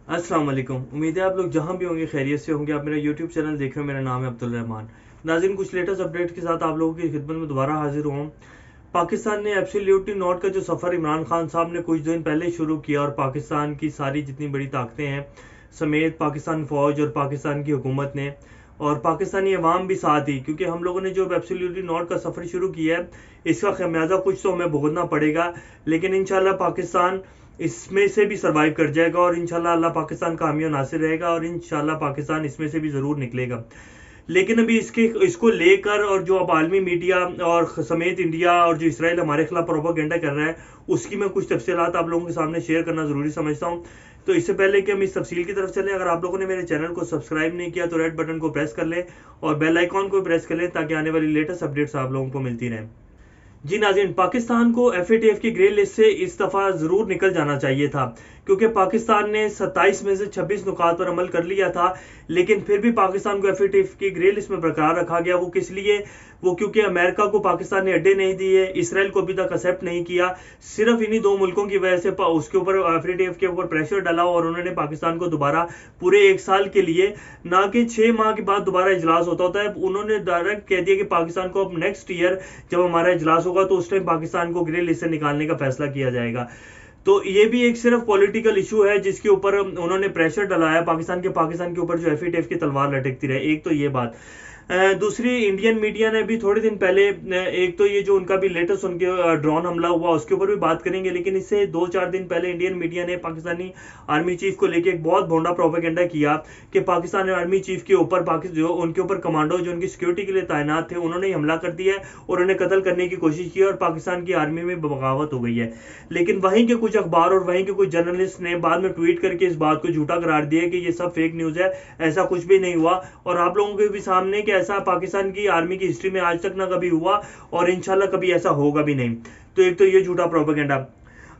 अस्सलाम वालेकुम। उम्मीद है आप लोग जहां भी होंगे खैरियत से होंगे। आप मेरा यूट्यूब चैनल देख रहे हो, मेरा नाम है अब्दुल रहमान। नाज़रीन, कुछ लेटेस्ट अपडेट के साथ आप लोगों की खिदमत में दोबारा हाजिर हुआ हूं। पाकिस्तान ने एब्सोल्युटली नॉट का जो सफ़र इमरान खान साहब ने कुछ दिन पहले शुरू किया, और पाकिस्तान की सारी जितनी बड़ी ताकतें हैं समेत पाकिस्तान फ़ौज और पाकिस्तान की हुकूमत ने और पाकिस्तानी अवाम भी साथ ही, क्योंकि हम लोगों ने जो एब्सोल्युटली नॉट का सफ़र शुरू किया है इसका खमियाजा कुछ तो हमें भुगतना पड़ेगा, लेकिन इंशाल्लाह पाकिस्तान इसमें से भी सरवाइव कर जाएगा और इंशाल्लाह अल्लाह पाकिस्तान का हामी और नासिर रहेगा और इंशाल्लाह पाकिस्तान इसमें से भी ज़रूर निकलेगा। लेकिन अभी इसको लेकर और जो अब आलमी मीडिया और समेत इंडिया और जो इसराइल हमारे खिलाफ प्रोपेगेंडा कर रहा है, उसकी मैं कुछ तफसीलात आप लोगों के सामने शेयर करना ज़रूरी समझता हूँ। तो इससे पहले कि हम इस तफसील की तरफ चलें, अगर आप लोगों ने मेरे चैनल को सब्सक्राइब नहीं किया तो रेड बटन को प्रेस कर लें और बेल आइकॉन को प्रेस कर लें ताकि आने वाली लेटेस्ट अपडेट्स आप लोगों को मिलती रहें। जी नाज़रीन, पाकिस्तान को एफएटीएफ की ग्रे लिस्ट से इस दफ़ा ज़रूर निकल जाना चाहिए था, क्योंकि पाकिस्तान ने 27 में से 26 नुकात पर अमल कर लिया था, लेकिन फिर भी पाकिस्तान को एफएटीएफ की ग्रे लिस्ट में बरकरार रखा गया। वो किस लिए? वो क्योंकि अमेरिका को पाकिस्तान ने अड्डे नहीं दिए, इसराइल को अभी तक एक्सेप्ट नहीं किया। सिर्फ इन्हीं दो मुल्कों की वजह से उसके ऊपर एफएटीएफ के ऊपर प्रेशर डाला और उन्होंने पाकिस्तान को दोबारा पूरे 1 साल के लिए, ना कि 6 माह के बाद दोबारा इजलास होता है, उन्होंने डायरेक्ट कह दिया कि पाकिस्तान को अब नेक्स्ट ईयर जब हमारा इजलास होगा तो उस टाइम पाकिस्तान को ग्रे लिस्ट से निकालने का फैसला किया जाएगा। तो ये भी एक सिर्फ पॉलिटिकल इशू है जिसके ऊपर उन्होंने प्रेशर डाला है पाकिस्तान के ऊपर, जो एफएटीएफ की तलवार लटकती रहे। एक तो ये बात। दूसरी, इंडियन मीडिया ने भी थोड़े दिन पहले, एक तो ये जो उनका भी लेटेस्ट उनके ड्रोन हमला हुआ उसके ऊपर भी बात करेंगे, लेकिन इससे 2-4 दिन पहले इंडियन मीडिया ने पाकिस्तानी आर्मी चीफ को लेके एक बहुत भोंडा प्रोपेगेंडा किया कि पाकिस्तानी आर्मी चीफ के ऊपर जो उनके ऊपर कमांडो जो उनकी सिक्योरिटी के लिए तैनात थे उन्होंने हमला कर दिया है और उन्हें कत्ल करने की कोशिश की और पाकिस्तान की आर्मी में बगावत हो गई है। लेकिन वहीं के कुछ अखबार और वहीं के कुछ जर्नलिस्ट ने बाद में ट्वीट करके इस बात को झूठा करार दिया कि ये सब फेक न्यूज़ है, ऐसा कुछ भी नहीं हुआ। और आप लोगों के भी सामने कि ऐसा पाकिस्तान की आर्मी की हिस्ट्री में आज तक ना कभी हुआ और इंशाल्लाह कभी ऐसा होगा भी नहीं। तो एक तो ये झूठा प्रोपेगेंडा।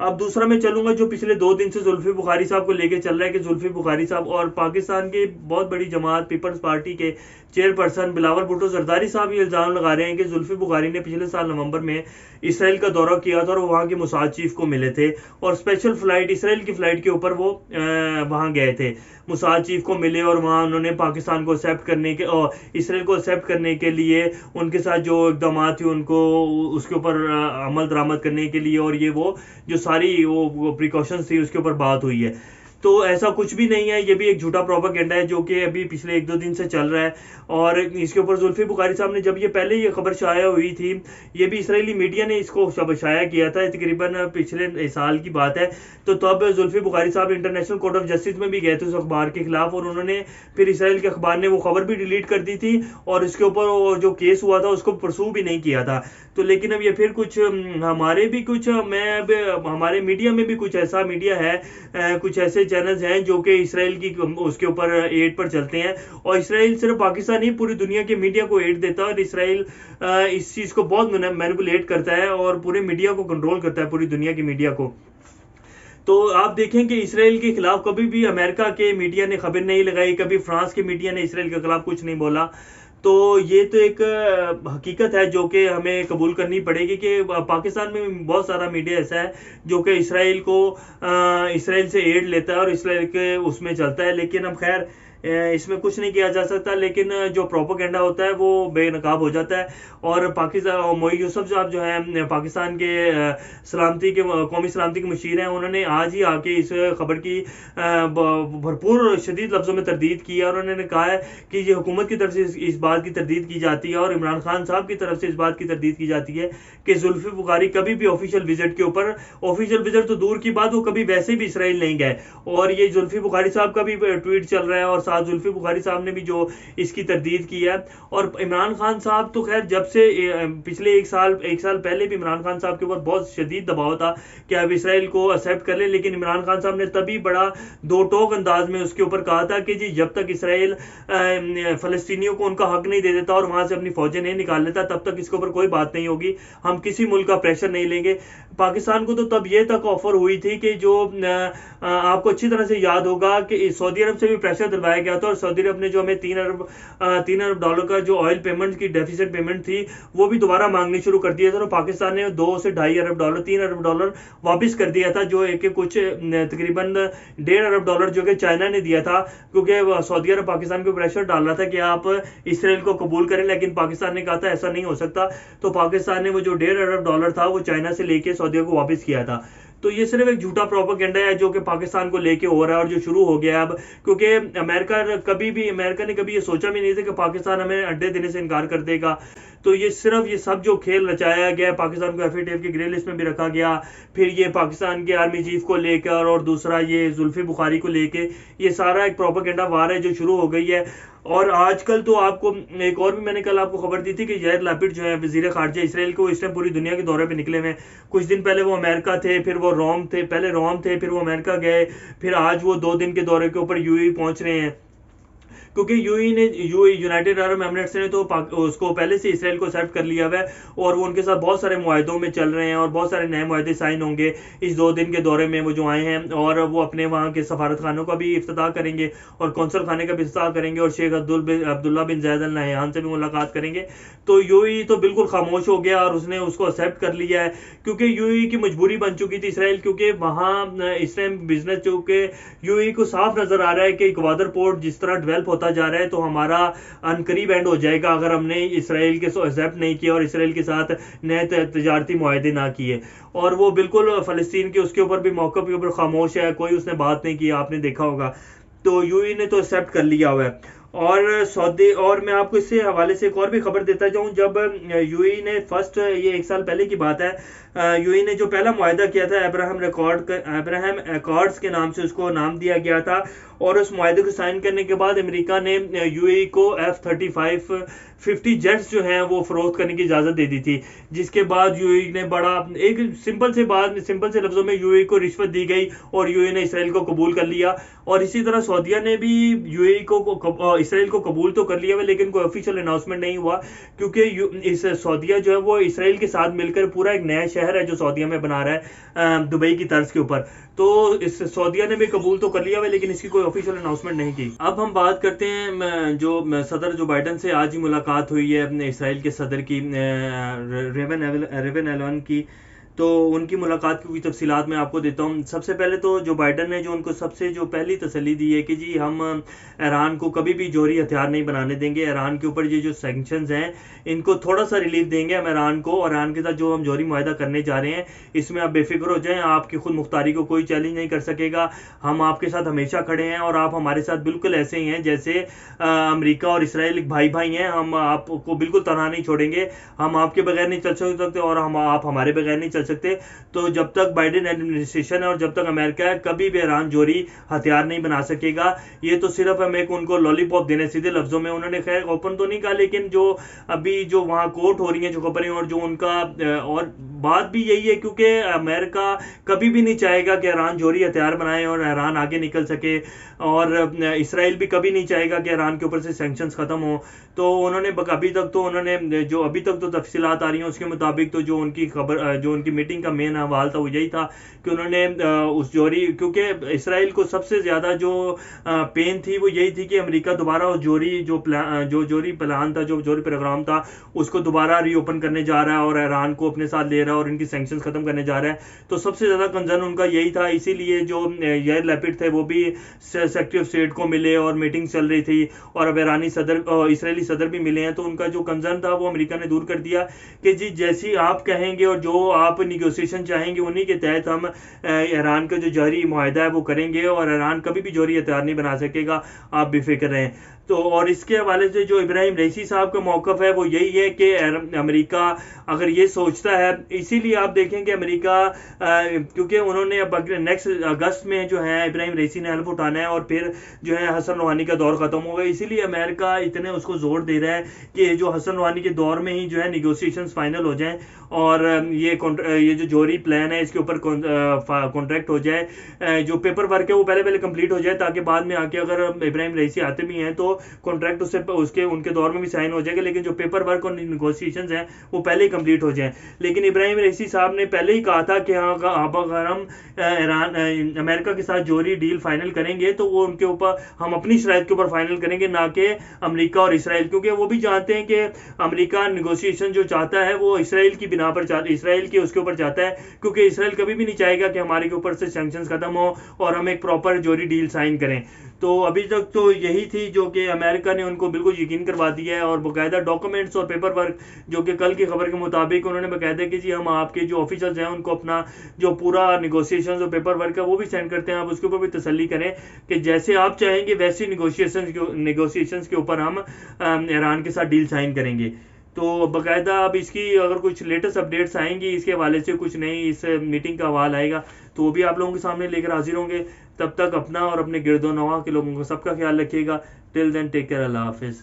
अब दूसरा मैं चलूंगा जो पिछले 2 दिन से जुल्फी बुखारी साहब को लेके चल रहा है कि जुल्फी बुखारी साहब और पाकिस्तान की बहुत बड़ी जमात पीपल्स पार्टी के चेयरपर्सन बिलावल भुट्टो जरदारी साहब ये इल्ज़ाम लगा रहे हैं कि जुल्फी बुखारी ने पिछले साल नवंबर में इसराइल का दौरा किया था और वहाँ के मोसाद चीफ को मिले थे और स्पेशल फ्लाइट, इसराइल की फ्लाइट के ऊपर वो वहाँ गए थे, मोसाद चीफ को मिले और वहाँ उन्होंने पाकिस्तान को एक्सेप्ट करने के और इसराइल को एक्सेप्ट करने के लिए उनके साथ जो इकदाम थे उनको उसके ऊपर अमल दरामद करने के लिए और ये वो जो सारी वो प्रिकॉशंस थी उसके ऊपर बात हुई है। तो ऐसा कुछ भी नहीं है, ये भी एक झूठा प्रोपेगेंडा है जो कि अभी पिछले 1-2 दिन से चल रहा है। और इसके ऊपर जुल्फी बुखारी साहब ने, जब ये पहले ये खबर शाया हुई थी, ये भी इसराइली मीडिया ने इसको शाया किया था, तकरीबन पिछले साल की बात है, तो तब जुल्फी बुखारी साहब इंटरनेशनल कोर्ट ऑफ जस्टिस में भी गए थे उस अखबार के खिलाफ और उन्होंने फिर इसराइल के अखबार ने वो खबर भी डिलीट कर दी थी और इसके ऊपर जो केस हुआ था उसको परसू भी नहीं किया था। तो लेकिन अब ये फिर कुछ हमारे भी कुछ हमारे मीडिया में भी कुछ ऐसा मीडिया है, कुछ ऐसे चैनल्स हैं जो कि इसराइल की उसके ऊपर एड पर चलते हैं और इसराइल सिर्फ पाकिस्तान ही पूरी दुनिया के मीडिया को एड देता है और इसराइल इस चीज़ को बहुत मैनिपुलेट करता है और पूरे मीडिया को कंट्रोल करता है, पूरी दुनिया की मीडिया को। तो आप देखें कि इसराइल के खिलाफ कभी भी अमेरिका के मीडिया ने खबर नहीं लगाई, कभी फ्रांस के मीडिया ने इसराइल के खिलाफ कुछ नहीं बोला। तो ये तो एक हकीकत है जो कि हमें कबूल करनी पड़ेगी कि पाकिस्तान में बहुत सारा मीडिया ऐसा है जो कि इसराइल से एड लेता है और इसराइल के उसमें चलता है। लेकिन अब खैर इसमें कुछ नहीं किया जा सकता, लेकिन जो प्रोपेगेंडा होता है वो बेनकाब हो जाता है। और पाकिस्तान मोई यूसुफ साहब जो है पाकिस्तान के कौमी सलामती के मुशीर हैं, उन्होंने आज ही आके इस खबर की भरपूर शदीद लफ्ज़ों में तरदीद की है और उन्होंने कहा है कि ये हुकूमत की तरफ से इस बात की तरदीद की जाती है और इमरान खान साहब की तरफ से इस बात की तरदीद की जाती है कि जुल्फी बुखारी कभी भी ऑफिशियल विजिट के ऊपर, ऑफिशियल विजिट तो दूर की बात, वो कभी वैसे भी इसराइल नहीं गए। और ये जुल्फी बुखारी साहब का भी ट्वीट चल रहा है और साथ जुल्फी बुखारी साहब ने भी जो इसकी तरदीद की है। और इमरान खान साहब तो खैर जब से पिछले एक साल पहले भी इमरान खान साहब के ऊपर बहुत शदीद दबाव था कि अब इसराइल को एक्सेप्ट कर ले, लेकिन इमरान खान साहब ने तभी बड़ा दो टोक अंदाज में उसके ऊपर कहा था कि जी जब तक इसराइल फलस्तीनियों को उनका हक नहीं दे देता और वहां से अपनी फौजें नहीं निकाल लेता तब तक इसके ऊपर कोई बात नहीं होगी, हम किसी मुल्क का प्रेशर नहीं लेंगे। पाकिस्तान को तो तब ये तक ऑफर हुई थी कि जो आपको अच्छी तरह से याद होगा कि सऊदी अरब से भी प्रेशर दिलवाया बताया गया था, और सऊदी अरब ने जो हमें 3 अरब डॉलर का जो ऑयल पेमेंट की डेफिसिट पेमेंट थी वो भी दोबारा मांगनी शुरू कर दिया था, और पाकिस्तान ने 2 से 2.5 अरब डॉलर, 3 अरब डॉलर वापस कर दिया था, जो एक कुछ तकरीबन 1.5 अरब डॉलर जो कि चाइना ने दिया था, क्योंकि सऊदी अरब पाकिस्तान को प्रेशर डाल रहा था कि आप इसराइल को कबूल करें, लेकिन पाकिस्तान ने कहा था ऐसा नहीं हो सकता। तो पाकिस्तान ने वो जो 1.5 अरब डॉलर था वो चाइना से लेके सऊदी अरब को वापस किया था। तो ये सिर्फ एक झूठा प्रोपेगेंडा है जो कि पाकिस्तान को लेके हो रहा है और जो शुरू हो गया है अब, क्योंकि अमेरिका ने कभी ये सोचा भी नहीं था कि पाकिस्तान हमें अंडे देने से इनकार कर देगा। तो ये सब जो खेल रचाया गया, पाकिस्तान को FATF की ग्रे लिस्ट में भी रखा गया, फिर ये पाकिस्तान के आर्मी चीफ को लेकर, और दूसरा ये जुल्फी बुखारी को लेके, ये सारा एक प्रोपेगेंडा वार है जो शुरू हो गई है। और आजकल तो आपको एक और भी मैंने कल आपको खबर दी थी कि यार लैपिड जो है वजीर खारजा इसराइल को, इस टाइम पूरी दुनिया के दौरे पे निकले हुए। कुछ दिन पहले वो अमेरिका थे, फिर वो रोम थे, पहले रोम थे, फिर वो अमेरिका गए, फिर आज वो 2 दिन के दौरे के ऊपर UAE पहुंच रहे हैं, क्योंकि यूनाइटेड अरब एमिरेट्स ने तो उसको पहले से इसराइल को एक्सेप्ट कर लिया हुआ है, और वो उनके साथ बहुत सारे मुआहदों में चल रहे हैं, और बहुत सारे नए मुआहदे साइन होंगे इस 2 दिन के दौरे में वो जो आए हैं, और वो अपने वहाँ के सफारत खानों का भी इफ्तिताह करेंगे और कौंसल खाने का भी इफ्तिताह करेंगे, और शेख अब्दुल्ला बिन जायद अल नहयान से भी मुलाकात करेंगे। तो UAE तो बिल्कुल खामोश हो गया और उसने उसको एक्सेप्ट कर लिया है, क्योंकि UAE की मजबूरी बन चुकी थी इसराइल, क्योंकि वहाँ इस टाइम बिजनेस जो कि UAE को साफ नजर आ रहा है कि ग्वादर पोर्ट जिस तरह डेवलप होता जा रहा है, तो हमारा अनकरीब एंड हो जाएगा अगर हमने इसराइल के एक्सेप्ट नहीं किया और इसराइल के साथ नए तजारती मुआहदे ना किए। और वो बिल्कुल फलस्तीन के उसके ऊपर भी मौके के ऊपर खामोश है, कोई उसने बात नहीं की, आपने देखा होगा। तो UAE ने तो एक्सेप्ट कर लिया हुआ है। और मैं आपको इससे हवाले से एक और भी खबर देता जाऊं, जब UAE ने फर्स्ट, ये 1 साल पहले की बात है, UAE ने जो पहला मुआहदा किया था अब्राहम एकॉर्ड्स के नाम से उसको नाम दिया गया था, और उस मुआहदे को साइन करने के बाद अमेरिका ने UAE को F-35 50 जेट्स जो हैं वो फरोख्त करने की इजाज़त दे दी थी, जिसके बाद UAE ने बड़ा एक सिंपल से लफ्ज़ों में UAE को रिश्वत दी गई और UAE ने इसराइल को कबूल कर लिया। और इसी तरह सऊदीया ने भी UAE को इसराइल को कबूल तो कर लिया हुआ, लेकिन कोई ऑफिशियल अनाउंसमेंट नहीं हुआ, क्योंकि इस सऊदीया जो है वो इसराइल के साथ मिलकर पूरा एक नया शहर है जो सऊदीया में बना रहा है दुबई की तर्ज के ऊपर। तो इस सऊदीया ने भी कबूल तो कर लिया हुआ, लेकिन इसकी कोई ऑफिशियल अनाउंसमेंट नहीं की। अब हम बात करते हैं जो सदर जो बाइडन से आज ही मुलाकात हुई है अपने इसराइल के सदर की, रेवन एलन की। तो उनकी मुलाकात की कुछ तफसीलात मैं आपको देता हूँ। सबसे पहले तो जो बाइडन ने जो उनको सबसे जो पहली तसल्ली दी है कि जी हम ईरान को कभी भी जौहरी हथियार नहीं बनाने देंगे, ईरान के ऊपर ये जो सैंक्शंस हैं इनको थोड़ा सा रिलीफ देंगे हम ईरान को, और ईरान के साथ जो हम जौहरी मुआहदा करने जा रहे हैं इसमें आप बेफिक्र हो जाएं, आपकी खुद मुख्तारी को कोई चैलेंज नहीं कर सकेगा, हम आपके साथ हमेशा खड़े हैं और आप हमारे साथ बिल्कुल ऐसे ही हैं जैसे अमेरिका और इसराइल एक भाई भाई हैं, हम आपको बिल्कुल तनहा नहीं छोड़ेंगे, हम आपके बगैर नहीं चल सकते और आप हमारे बगैर नहीं चल सकते। तो जब तक बाइडेन एडमिनिस्ट्रेशन है और जब तक अमेरिका है, कभी भी ईरान जौहरी हथियार नहीं बना सकेगा। ये तो सिर्फ हम एक उनको लॉलीपॉप देने, सीधे लफ्जों में उन्होंने खैर ओपन तो नहीं कहा, लेकिन जो अभी जो वहाँ कोर्ट हो रही है जो खबरें और जो उनका और बात भी यही है, क्योंकि अमेरिका कभी भी नहीं चाहेगा कि ईरान जौहरी हथियार बनाए और ईरान आगे निकल सके, और इसराइल भी कभी नहीं चाहेगा कि ईरान के ऊपर से सैंक्शंस खत्म हो। तो उन्होंने अभी तक तो तफसीलात आ रही हैं उसके मुताबिक, तो जो उनकी मीटिंग का मेन हवाल था वो यही था कि उन्होंने उस जौहरी, क्योंकि इसराइल को सबसे ज़्यादा जो पेन थी वो यही थी कि अमेरिका दोबारा उस जौहरी प्लान था, जो जौहरी प्रोग्राम था, उसको दोबारा रीओपन करने जा रहा है और ईरान को अपने साथ ले रहा है और इनकी सैंक्शंस खत्म करने जा रहा है। तो सबसे ज़्यादा कंसर्न उनका यही था, इसीलिए जो यार लैपिड थे वो भी सेक्रेटरी ऑफ स्टेट को मिले और मीटिंग चल रही थी, और अब इसराइली सदर भी मिले हैं। तो उनका जो कंसर्न था वो अमेरिका ने दूर कर दिया कि जी जैसी आप कहेंगे और जो आप निगोसिएशन चाहेंगे उन्हीं के तहत हम ईरान का जो जौहरी मुआहदा है वो करेंगे, और ईरान कभी भी जौहरी हथियार नहीं बना सकेगा, आप बेफिक्र रहें। तो और इसके हवाले से जो इब्राहिम रईसी साहब का मौक़िफ़ है वो यही है कि अमेरिका अगर ये सोचता है, इसीलिए आप देखें कि अमेरिका क्योंकि उन्होंने अब नेक्स्ट अगस्त में जो है इब्राहिम रईसी ने हल्फ उठाना है और फिर जो है हसन रूहानी का दौर ख़त्म होगा, इसीलिए अमेरिका इतने उसको जोर दे रहा है कि जो हसन रूहानी के दौर में ही जो है निगोसिएशंस फाइनल हो जाएं और ये जो जौहरी प्लान है इसके ऊपर कॉन्ट्रैक्ट हो जाए, जो पेपर वर्क है वो पहले कंप्लीट हो जाए, ताकि बाद में आके अगर इब्राहिम रईसी आते भी हैं तो कॉन्ट्रैक्ट उसके उनके दौर में भी साइन हो जाएगा, लेकिन जो पेपर वर्क और निगोशिएशंस हैं वो पहले ही कंप्लीट हो जाएं। लेकिन इब्राहिम रईसी साहब ने पहले ही कहा था कि अगर हम ईरान अमेरिका के साथ जोहरी डील फाइनल करेंगे तो वो उनके ऊपर हम अपनी शराइत के ऊपर फाइनल करेंगे, ना कि अमेरिका और इसराइल, क्योंकि वो भी जानते हैं कि अमेरिका निगोशिएशन जो चाहता है वो इसराइल की बिना पर चाहता है, इसराइल के उसके ऊपर चाहता है, क्योंकि इसराइल कभी भी नहीं चाहेगा कि हमारे के ऊपर से सैंक्शंस खत्म हो और हम एक प्रॉपर जोहरी डील साइन करें। तो अभी तक तो यही थी जो कि अमेरिका ने उनको बिल्कुल यकीन करवा दिया है, और बाकायदा डॉक्यूमेंट्स और पेपर वर्क जो कि कल की खबर के मुताबिक उन्होंने बाकायदा कि जी हम आपके जो ऑफिसर्स हैं उनको अपना जो पूरा निगोशिएशन और पेपर वर्क है वो भी सेंड करते हैं, आप उसके ऊपर भी तसल्ली करें कि जैसे आप चाहेंगे वैसे निगोशिएशंस के ऊपर हम ईरान के साथ डील साइन करेंगे। तो बाकायदा अब इसकी अगर कुछ लेटेस्ट अपडेट्स आएंगी इसके हवाले से, कुछ नई इस मीटिंग का हवाला आएगा तो वो भी आप लोगों के सामने लेकर हाजिर होंगे। तब तक अपना और अपने गिरदो नवा के लोगों को सबका ख्याल रखिएगा। टिल देन टेक केयर, अल्लाह हाफिज़।